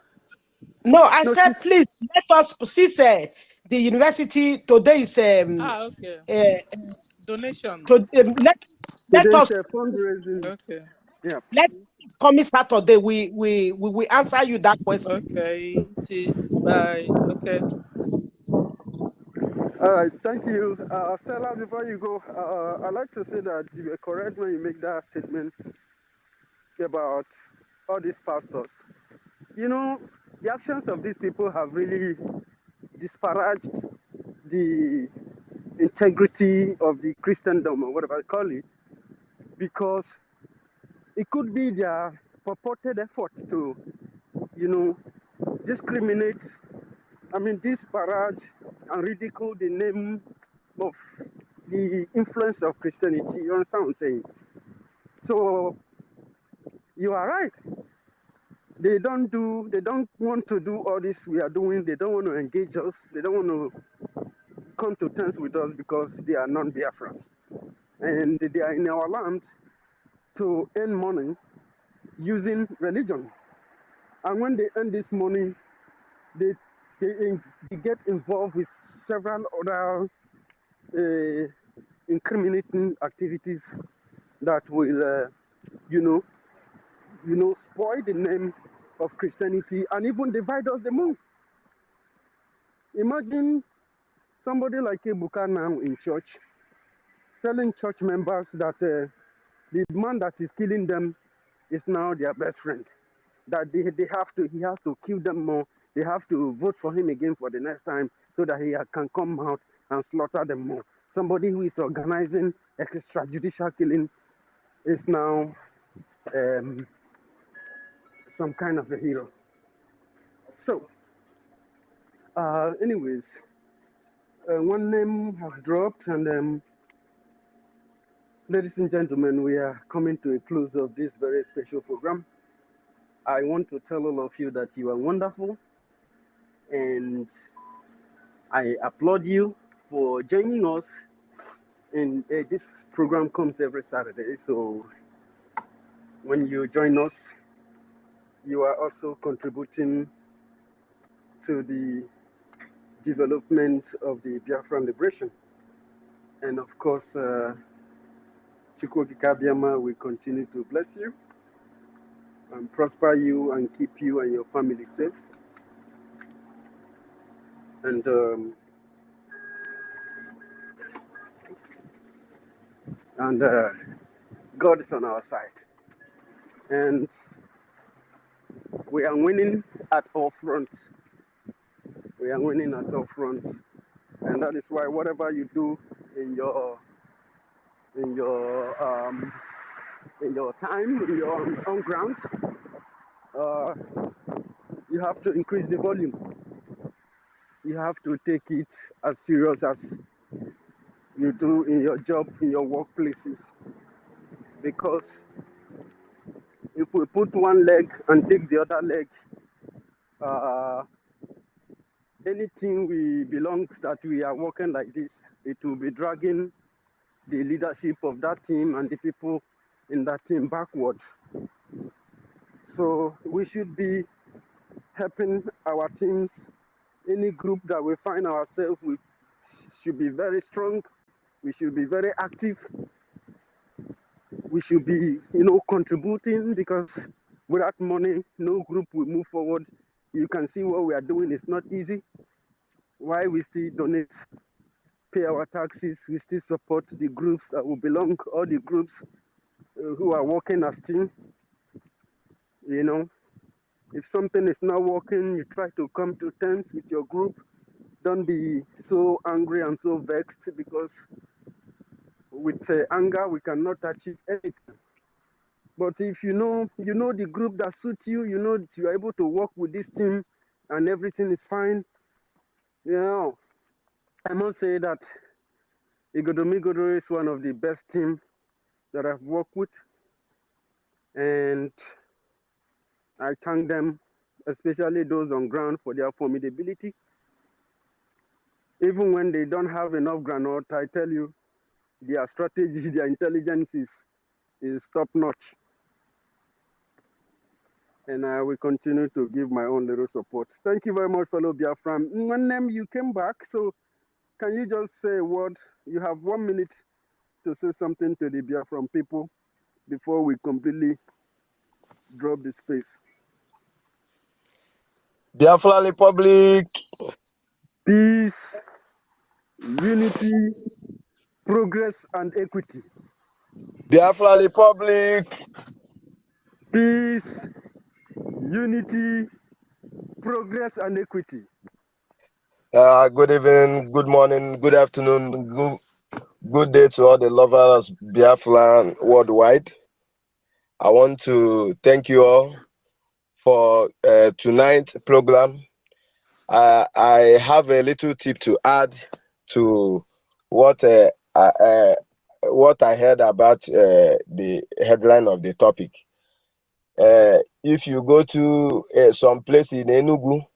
No, I No, said please let us see the university today is Okay. uh, Donation. to, let today's us fundraising. Okay. Yeah. let's coming Saturday we answer you that question. Okay. Sis. Bye. Okay. All right. Thank you, Stella. Before you go, I'd like to say that you were correct when you make that statement about all these pastors. You know, the actions of these people have really disparaged the integrity of the Christendom or whatever I call it, because it could be their purported effort to, you know, discriminate, disparage and ridicule the name of the influence of Christianity. You understand what I'm saying? So you are right. They don't want to do all this we are doing. They don't want to engage us. They don't want to come to terms with us because they are non-Biafrans. And they are in our land to earn money using religion. And when they earn this money, they, they get involved with several other incriminating activities that will, spoil the name of Christianity and even divide us the most. Imagine somebody like Ebuka now in church telling church members that the man that is killing them is now their best friend. That he has to kill them more. They have to vote for him again for the next time so that he can come out and slaughter them more. Somebody who is organizing extrajudicial killing is now some kind of a hero. So, anyways, one name has dropped, and ladies and gentlemen, we are coming to a close of this very special program. I want to tell all of you that you are wonderful, and I applaud you for joining us. And this program comes every Saturday, so when you join us, you are also contributing to the development of the Biafran liberation. And of course, Chukwu Kabiama will continue to bless you and prosper you and keep you and your family safe. And God is on our side. And we are winning at all fronts. We are winning at all fronts. And that is why whatever you do in your in your um, in your time, in your on ground, uh, you have to increase the volume. You have to take it as serious as you do in your job, in your workplaces. Because if we put one leg and take the other leg, uh, anything we belong that we are working like this, it will be dragging the leadership of that team and the people in that team backwards. So we should be helping our teams. Any group that we find ourselves, we should be very strong. We should be very active. We should be, contributing, because without money, no group will move forward. You can see what we are doing is not easy. Why we still donate, pay our taxes, we still support the groups that will belong, all the groups who are working as team. If something is not working, you try to come to terms with your group. Don't be so angry and so vexed, because with anger we cannot achieve anything. But if you know the group that suits you, you know that you are able to work with this team and everything is fine. I must say that Igodomigodo is one of the best teams that I've worked with, and I thank them, especially those on ground, for their formidability. Even when they don't have enough granite, I tell you, their strategy, their intelligence is top notch. and I will continue to give my own little support. Thank you very much, fellow Biafra. When you came back, so can you just say a word? You have 1 minute to say something to the Biafran people before we completely drop the space. Biafra Republic. Peace, unity, progress, and equity. Biafra Republic. Peace, unity, progress, and equity. Good evening, good morning, good afternoon, good day to all the lovers Biafra worldwide. I want to thank you all for tonight's program. I have a little tip to add to what I heard about the headline of the topic. If you go to some place in Enugu,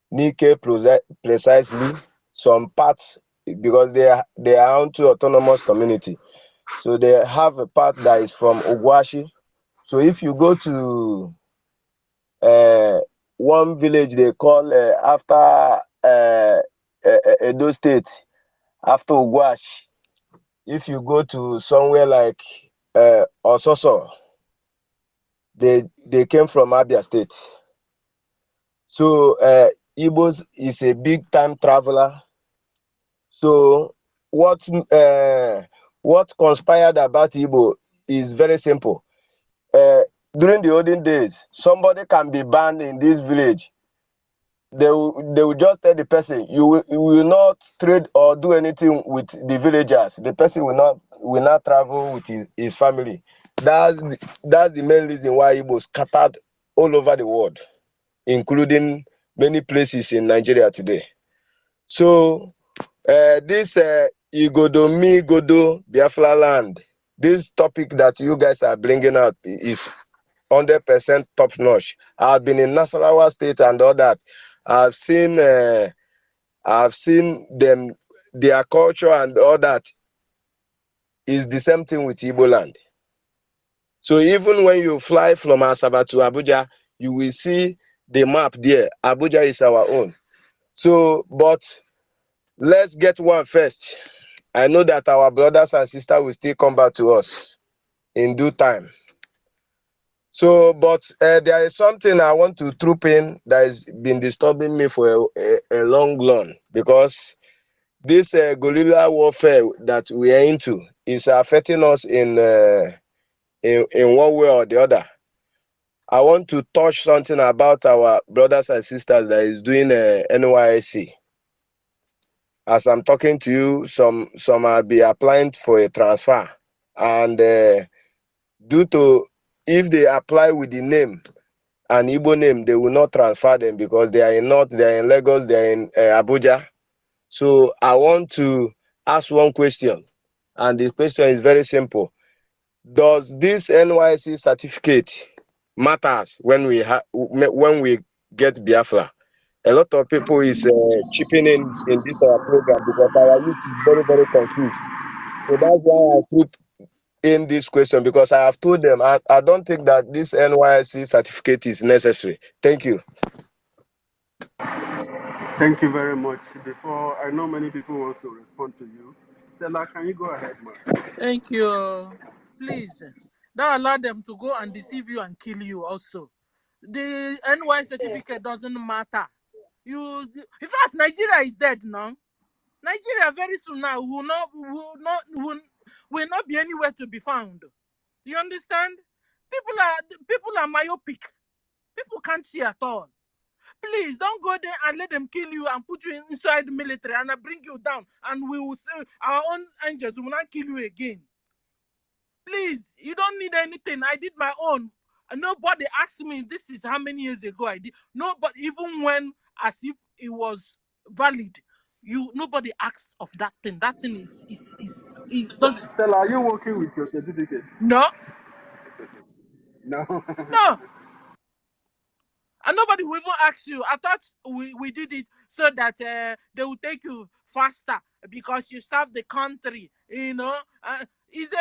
Nike precisely, some parts, because they are onto autonomous community, so they have a part that is from Ogwashi. So if you go to one village they call after Edo State, after Ogwashi, if you go to somewhere like Ososo, they came from Abia State. So Igbos is a big time traveler. So what conspired about Igbo is very simple. During the olden days, somebody can be banned in this village. They will just tell the person, you will not trade or do anything with the villagers. The person will not travel with his family. That's the main reason why Igbo scattered all over the world, including many places in Nigeria today. So this Igodo Mi Godo Biafra land, this topic that you guys are bringing out is 100% top notch. I've been in Nasarawa State and all that. I've seen them, their culture and all that is the same thing with Igbo land. So even when you fly from Asaba to Abuja, you will see the map there. Abuja is our own. So, but let's get one first. I know that our brothers and sisters will still come back to us in due time. So, but there is something I want to troop in that has been disturbing me for a long run, because this guerrilla warfare that we are into is affecting us in one way or the other. I want to touch something about our brothers and sisters that is doing NYSC. As I'm talking to you, some will be applying for a transfer, and due to, if they apply with the name, an Igbo name, they will not transfer them because they are in North, they are in Lagos, they are in Abuja. So I want to ask one question, and the question is very simple. Does this NYC certificate matters when we get Biafra? A lot of people is chipping in this our program because our youth is very, very confused. So that's why I put in this question, because I have told them I don't think that this NYC certificate is necessary. Thank you. Thank you very much. Before, I know many people want to respond to you. Stella, can you go ahead, man? Thank you. Please, don't allow them to go and deceive you and kill you also. The NY certificate doesn't matter. In fact, Nigeria is dead now. Nigeria very soon now will not be anywhere to be found. You understand? People are myopic. People can't see at all. Please don't go there and let them kill you and put you inside the military and bring you down, and we will say our own angels will not kill you again. Please, you don't need anything. I did my own. Nobody asked me. This is how many years ago I did. Nobody, even when as if it was valid, nobody asks of that thing. That thing is doesn't. Stella, are you working with your certificate? No. No. No. And nobody will even ask you. I thought we did it so that they will take you faster because you serve the country. It's a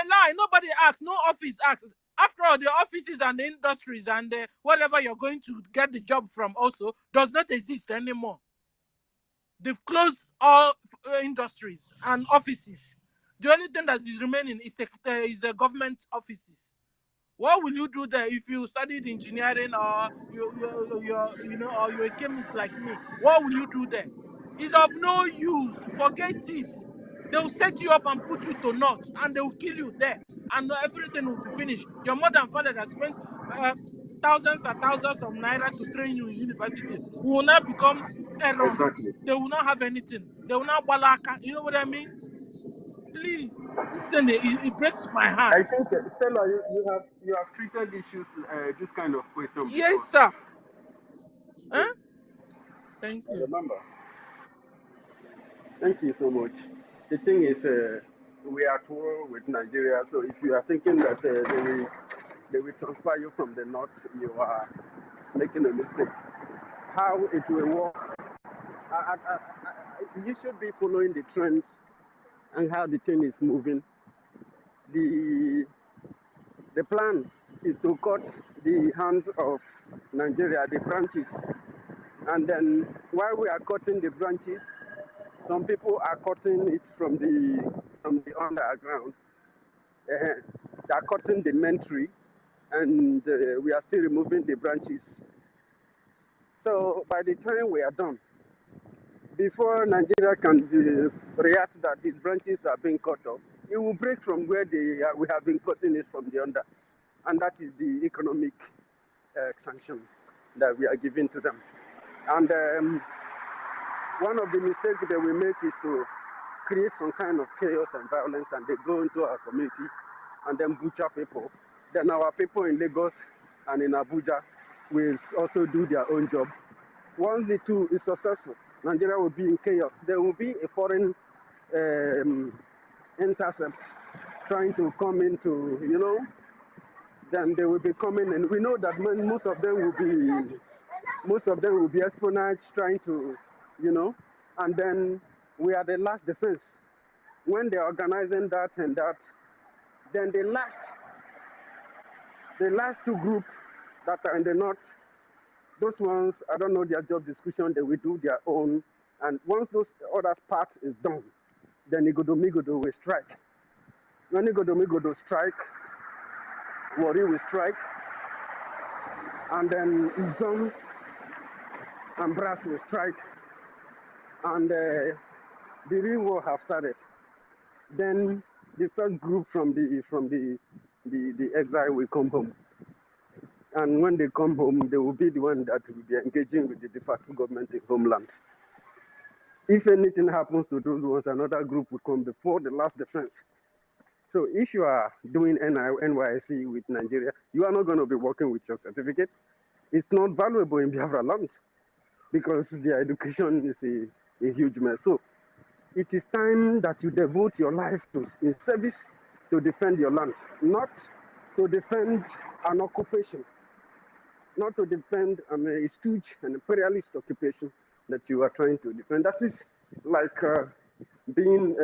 lie. Nobody asks. No office asks. After all, the offices and the industries and whatever you're going to get the job from also does not exist anymore. They've closed all industries and offices. The only thing that is remaining is the government offices. What will you do there if you studied engineering or or you're a chemist like me? What will you do there? It's of no use. Forget it. They'll set you up and put you to naught, and they'll kill you there, and everything will be finished. Your mother and father that spent thousands and thousands of naira to train you in university will not become Aaron. Exactly. They will not have anything. They will not balaka. You know what I mean? Please, this thing it breaks my heart. I think, Stella, you have treated issues, this kind of question Yes, before. sir. So, Huh? Thank I you. remember. Thank you so much. The thing is, we are at war with Nigeria, so if you are thinking that they will transfer you from the north, you are making a mistake. How it will work, you should be following the trends and how the thing is moving. The plan is to cut the hands of Nigeria, the branches, and then while we are cutting the branches, some people are cutting it from the underground. They are cutting the main tree, and we are still removing the branches. So by the time we are done, before Nigeria can react that these branches are being cut off, it will break from where we have been cutting it from the under, and that is the economic sanction that we are giving to them. And one of the mistakes that we make is to create some kind of chaos and violence, and they go into our community and then butcher people. Then our people in Lagos and in Abuja will also do their own job. Once the two is successful, Nigeria will be in chaos. There will be a foreign intercept trying to come into, then they will be coming, and we know that most of them will be espionage trying to, and then we are the last defense. When they're organizing that and that, then the last two groups that are in the north, those ones, I don't know their job description, they will do their own. And once those other part is done, then Igodo will strike. When Igodo strike, Wari will strike, and then Izon and Brass will strike, and the real war have started. Then the first group from the exile will come home. And when they come home, they will be the one that will be engaging with the de facto government in homeland. If anything happens to those ones, another group will come before the last defense. So if you are doing NYSC with Nigeria, you are not going to be working with your certificate. It's not valuable in Biafra land because their education is a huge mess. So it is time that you devote your life in service to defend your land, not to defend an occupation, not to defend a stooge and imperialist occupation that you are trying to defend. That is like being,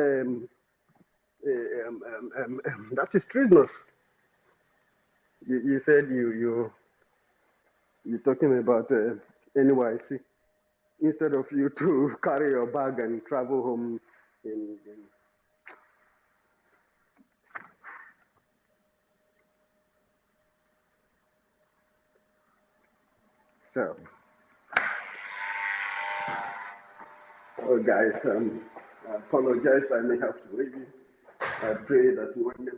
that is treasonous. You said you're talking about NYC. Instead of you to carry your bag and travel home in so. Oh, guys, I apologize. I may have to leave you. I pray that one day